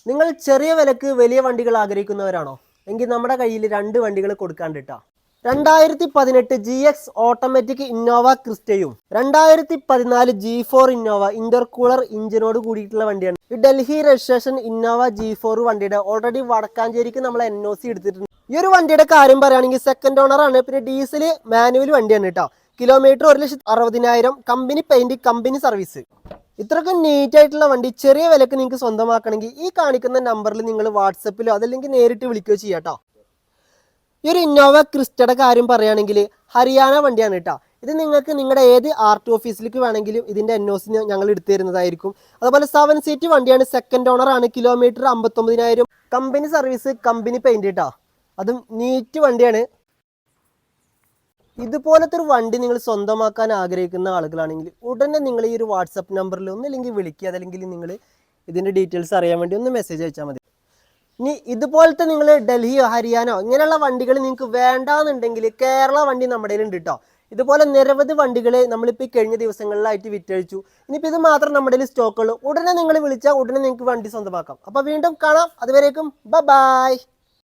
നിങ്ങൾ ചെറിയ വിലക്ക് വലിയ വണ്ടികൾ ആഗ്രഹിക്കുന്നവരാണോ? എങ്കിൽ നമ്മുടെ കയ്യിൽ 2 വണ്ടികൾ കൊടുക്കാണ്ടിട്ടാ. 2018 GX ഓട്ടോമാറ്റിക് ഇന്നോവ ക്രിസ്റ്റയും 2014 G4 ഇന്നോവ ഇന്റർകൂളർ ഇഞ്ചിനോട് കൂടിയിട്ടുള്ള വണ്ടിയാണ്. ഈ ഡൽഹി രജിസ്ട്രേഷൻ ഇന്നോവ G4 വണ്ടിയുടെ ഓൾറെഡി വടക്കാഞ്ചേരിക്ക് നമ്മൾ NOC എടുത്തിട്ടുണ്ട്. ഈ ഒരു വണ്ടിയുടെ കാര്യം പറയുകയാണെങ്കിൽ സെക്കൻഡ് ഓണർ ആണ്. പിന്നെ ഡീസൽ മാനുവൽ വണ്ടിയാണ് കേട്ടോ. Kilometre 1,60,000, company paint, company service. ഇത്രയ്ക്കും നീറ്റ് ആയിട്ടുള്ള വണ്ടി ചെറിയ വിലക്ക് നിങ്ങൾക്ക് സ്വന്തമാക്കണമെങ്കിൽ ഈ കാണിക്കുന്ന നമ്പറിൽ നിങ്ങൾ വാട്സപ്പിലോ അതല്ലെങ്കിൽ നേരിട്ട് വിളിക്കുകയോ ചെയ്യാം കേട്ടോ. ഈ ഒരു ഇന്നോവ ക്രിസ്റ്റയുടെ കാര്യം പറയുകയാണെങ്കിൽ ഹരിയാന വണ്ടിയാണ് കേട്ടോ. ഇത് നിങ്ങൾക്ക് നിങ്ങളുടെ ഏത് RT ഓഫീസിലേക്ക് വേണമെങ്കിലും ഇതിൻ്റെ NOC ഞങ്ങൾ എടുത്തു തരുന്നതായിരിക്കും. അതുപോലെ 7 സീറ്റ് വണ്ടിയാണ്, സെക്കൻഡ് ഓണർ ആണ്, kilometre 59,000, company service, company paint കേട്ടോ. അതും നീറ്റ് വണ്ടിയാണ്. ഇതുപോലത്തെ ഒരു വണ്ടി നിങ്ങൾ സ്വന്തമാക്കാൻ ആഗ്രഹിക്കുന്ന ആളുകളാണെങ്കിൽ ഉടനെ നിങ്ങൾ ഈ ഒരു വാട്സപ്പ് നമ്പറിൽ ഒന്നില്ലെങ്കിൽ വിളിക്കുക, അതല്ലെങ്കിൽ നിങ്ങൾ ഇതിൻ്റെ ഡീറ്റെയിൽസ് അറിയാൻ വേണ്ടി ഒന്ന് മെസ്സേജ് അയച്ചാൽ മതി. ഇനി ഇതുപോലത്തെ നിങ്ങൾ ഡൽഹിയോ ഹരിയാനോ ഇങ്ങനെയുള്ള വണ്ടികൾ നിങ്ങൾക്ക് വേണ്ടാന്നുണ്ടെങ്കിൽ കേരള വണ്ടി നമ്മുടെ കയ്യിലുണ്ട് കേട്ടോ. ഇതുപോലെ നിരവധി വണ്ടികൾ നമ്മളിപ്പോൾ ഈ കഴിഞ്ഞ ദിവസങ്ങളിലായിട്ട് വിറ്റഴിച്ചു. ഇനിയിപ്പോൾ ഇത് മാത്രം നമ്മുടെ കയ്യിൽ സ്റ്റോക്കുള്ളൂ. ഉടനെ നിങ്ങൾ വിളിച്ചാൽ ഉടനെ നിങ്ങൾക്ക് വണ്ടി സ്വന്തമാക്കാം. അപ്പോൾ വീണ്ടും കാണാം. അതുവരേക്കും ബൈ.